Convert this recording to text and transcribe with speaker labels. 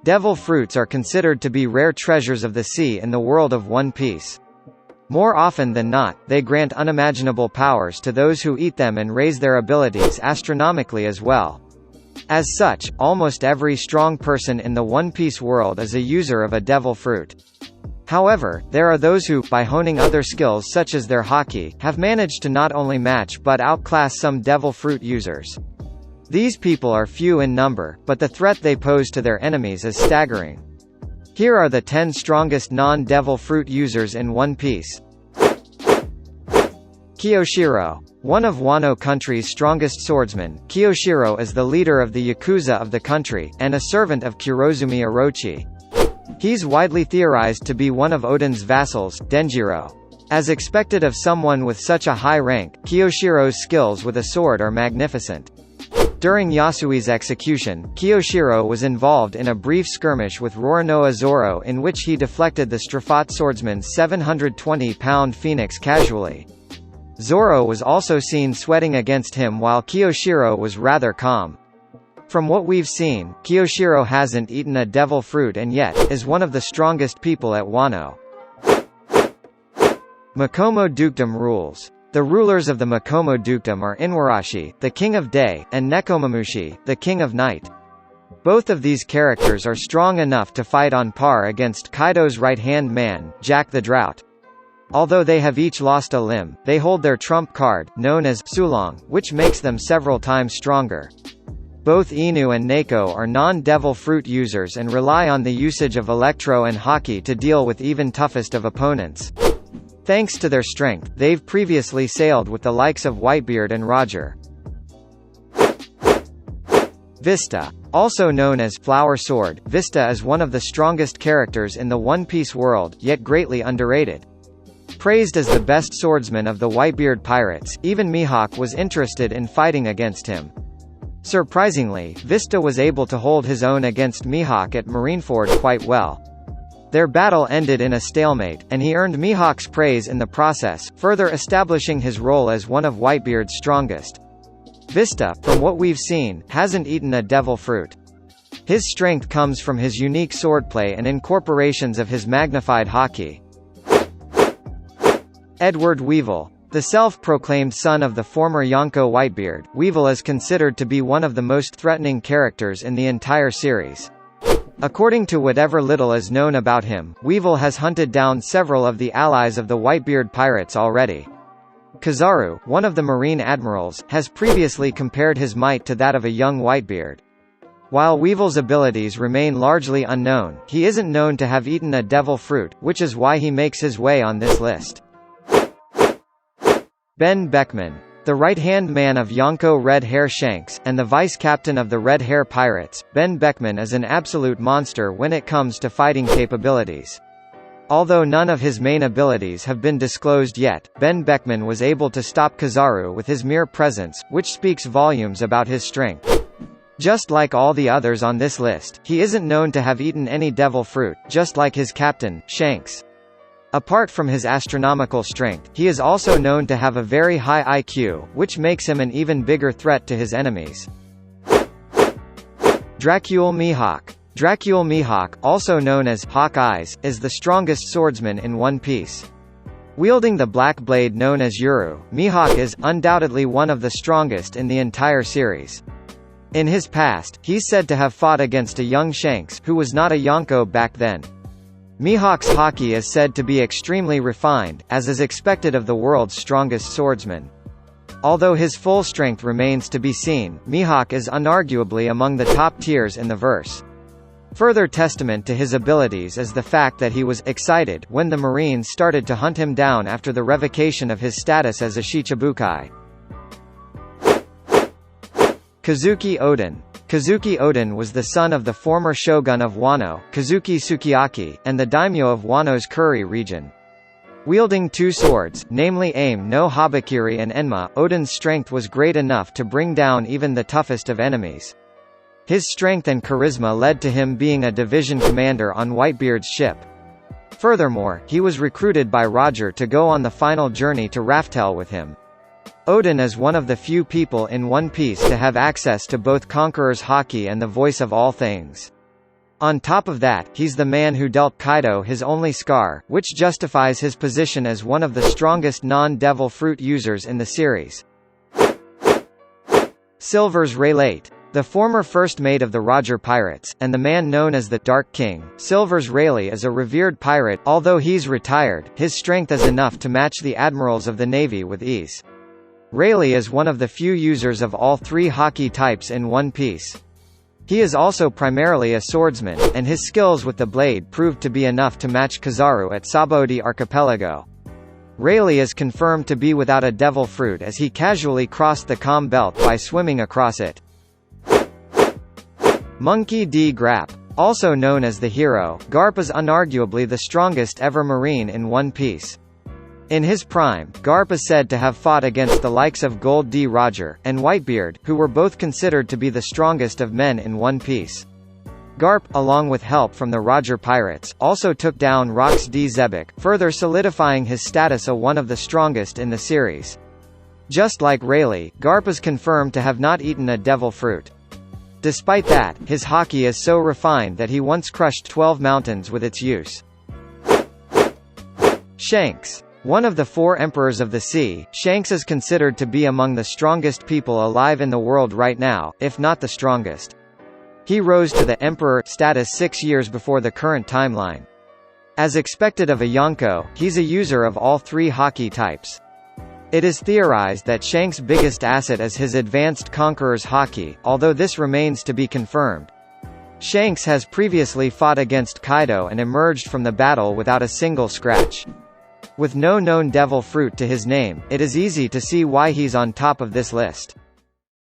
Speaker 1: Devil fruits are considered to be rare treasures of the sea in the world of One Piece. More often than not, they grant unimaginable powers to those who eat them and raise their abilities astronomically as well. As such, almost every strong person in the One Piece world is a user of a devil fruit. However, there are those who, by honing other skills such as their haki, have managed to not only match but outclass some devil fruit users. These people are few in number, but the threat they pose to their enemies is staggering. Here are the 10 strongest non-devil fruit users in One Piece. Kyoshiro. One of Wano country's strongest swordsmen, Kyoshiro is the leader of the Yakuza of the country, and a servant of Kurozumi Orochi. He's widely theorized to be one of Oden's vassals, Denjiro. As expected of someone with such a high rank, Kyoshiro's skills with a sword are magnificent. During Yasui's execution, Kyoshiro was involved in a brief skirmish with Roronoa Zoro in which he deflected the Strafot swordsman's 720-pound phoenix casually. Zoro was also seen sweating against him while Kyoshiro was rather calm. From what we've seen, Kyoshiro hasn't eaten a devil fruit and yet, is one of the strongest people at Wano. Makomo Dukedom rules. The rulers of the Makomo Dukedom are Inuarashi, the king of day, and Nekomamushi, the king of night. Both of these characters are strong enough to fight on par against Kaido's right-hand man, Jack the Drought. Although they have each lost a limb, they hold their trump card, known as Sulong, which makes them several times stronger. Both Inu and Neko are non-devil fruit users and rely on the usage of Electro and Haki to deal with even toughest of opponents. Thanks to their strength, they've previously sailed with the likes of Whitebeard and Roger. Vista. Also known as Flower Sword, Vista is one of the strongest characters in the One Piece world, yet greatly underrated. Praised as the best swordsman of the Whitebeard pirates, even Mihawk was interested in fighting against him. Surprisingly, Vista was able to hold his own against Mihawk at Marineford quite well. Their battle ended in a stalemate, and he earned Mihawk's praise in the process, further establishing his role as one of Whitebeard's strongest. Vista, from what we've seen, hasn't eaten a devil fruit. His strength comes from his unique swordplay and incorporations of his magnified haki. Edward Weevil. The self-proclaimed son of the former Yonko Whitebeard, Weevil is considered to be one of the most threatening characters in the entire series. According to whatever little is known about him, Weevil has hunted down several of the allies of the Whitebeard pirates already. Kizaru, one of the Marine admirals, has previously compared his might to that of a young Whitebeard. While Weevil's abilities remain largely unknown, he isn't known to have eaten a devil fruit, which is why he makes his way on this list. Ben Beckman. The right-hand man of Yonko Red Hair Shanks, and the vice-captain of the Red Hair Pirates, Ben Beckman is an absolute monster when it comes to fighting capabilities. Although none of his main abilities have been disclosed yet, Ben Beckman was able to stop Kizaru with his mere presence, which speaks volumes about his strength. Just like all the others on this list, he isn't known to have eaten any devil fruit, just like his captain, Shanks. Apart from his astronomical strength, he is also known to have a very high IQ, which makes him an even bigger threat to his enemies. Dracule Mihawk. Dracule Mihawk, also known as Hawk Eyes, is the strongest swordsman in One Piece. Wielding the black blade known as Yuru, Mihawk is, undoubtedly one of the strongest in the entire series. In his past, he's said to have fought against a young Shanks, who was not a Yonko back then. Mihawk's haki is said to be extremely refined, as is expected of the world's strongest swordsman. Although his full strength remains to be seen, Mihawk is unarguably among the top tiers in the verse. Further testament to his abilities is the fact that he was excited when the Marines started to hunt him down after the revocation of his status as a Shichibukai. Kazuki Oden. Kazuki Oden was the son of the former shogun of Wano, Kazuki Sukiyaki, and the daimyo of Wano's Kuri region. Wielding two swords, namely Aim no Habakiri and Enma, Oden's strength was great enough to bring down even the toughest of enemies. His strength and charisma led to him being a division commander on Whitebeard's ship. Furthermore, he was recruited by Roger to go on the final journey to Raftel with him. Oden is one of the few people in One Piece to have access to both Conqueror's haki and the Voice of All Things. On top of that, he's the man who dealt Kaido his only scar, which justifies his position as one of the strongest non-devil fruit users in the series. Silver's Rayleigh. The former first mate of the Roger Pirates, and the man known as the Dark King, Silver's Rayleigh is a revered pirate. Although he's retired, his strength is enough to match the admirals of the Navy with ease. Rayleigh is one of the few users of all three Haki types in One Piece. He is also primarily a swordsman, and his skills with the blade proved to be enough to match Kizaru at Sabaody Archipelago. Rayleigh is confirmed to be without a devil fruit as he casually crossed the Calm Belt by swimming across it. Monkey D. Garp. Also known as the Hero, Garp is unarguably the strongest ever Marine in One Piece. In his prime, Garp is said to have fought against the likes of Gold D. Roger, and Whitebeard, who were both considered to be the strongest of men in One Piece. Garp, along with help from the Roger Pirates, also took down Rox D. Xebec, further solidifying his status as one of the strongest in the series. Just like Rayleigh, Garp is confirmed to have not eaten a devil fruit. Despite that, his Haki is so refined that he once crushed 12 mountains with its use. Shanks. One of the four emperors of the sea, Shanks is considered to be among the strongest people alive in the world right now, if not the strongest. He rose to the Emperor status 6 years before the current timeline. As expected of a Yonko, he's a user of all three Haki types. It is theorized that Shanks' biggest asset is his advanced Conqueror's Haki, although this remains to be confirmed. Shanks has previously fought against Kaido and emerged from the battle without a single scratch. With no known devil fruit to his name, it is easy to see why he's on top of this list.